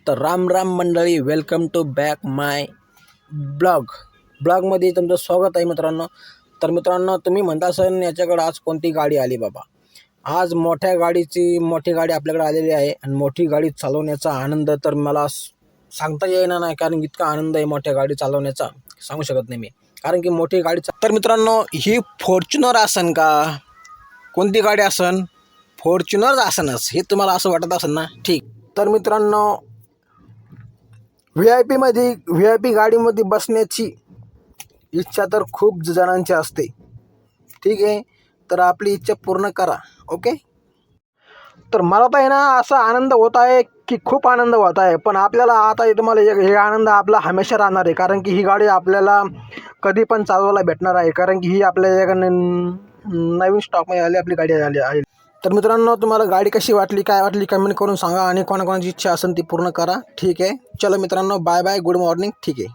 तर राम राम मंडळी, welcome to back माय ब्लॉगमध्ये तुमचं स्वागत आहे मित्रांनो. तर मित्रांनो, तुम्ही म्हणता असाल याच्याकडे आज कोणती गाडी आली बाबा. आज मोठी गाडी आपल्याकडे आलेली आहे आणि मोठी गाडी चालवण्याचा आनंद तर मला सांगता येईना नाही, कारण इतका आनंद आहे मोठ्या गाडी चालवण्याचा, सांगू शकत नाही मी. कारण की मोठी गाडी तर मित्रांनो, ही फॉर्च्युनर असन का, कोणती गाडी असन, फॉर्च्युनर असनच हे तुम्हाला असं वाटत असेल ना. ठीक. तर मित्रांनो, व्ही आय पी गाडीमध्ये बसण्याची इच्छा तर खूप जणांची असते. ठीक आहे, तर आपली इच्छा पूर्ण करा. ओके. तर मला तर आहे ना असा आनंद होत आहे की खूप आनंद होत आहे. पण आपल्याला आता तुम्हाला हे आनंद आपला हमेशा राहणार आहे, कारण की ही गाडी आपल्याला कधी पण चालवायला भेटणार आहे, कारण की ही आपल्या नवीन स्टॉकमध्ये आली आपली गाडी आली आहे. तर मित्रांनो, तुम्हाला गाडी कशी वाटली, काय वाटली, कमेंट करून सांगा आणि कोणाकोणाची इच्छा असेल ती पूर्ण करा. ठीक आहे. चलो मित्रांनो, बाय बाय, गुड मॉर्निंग. ठीक आहे.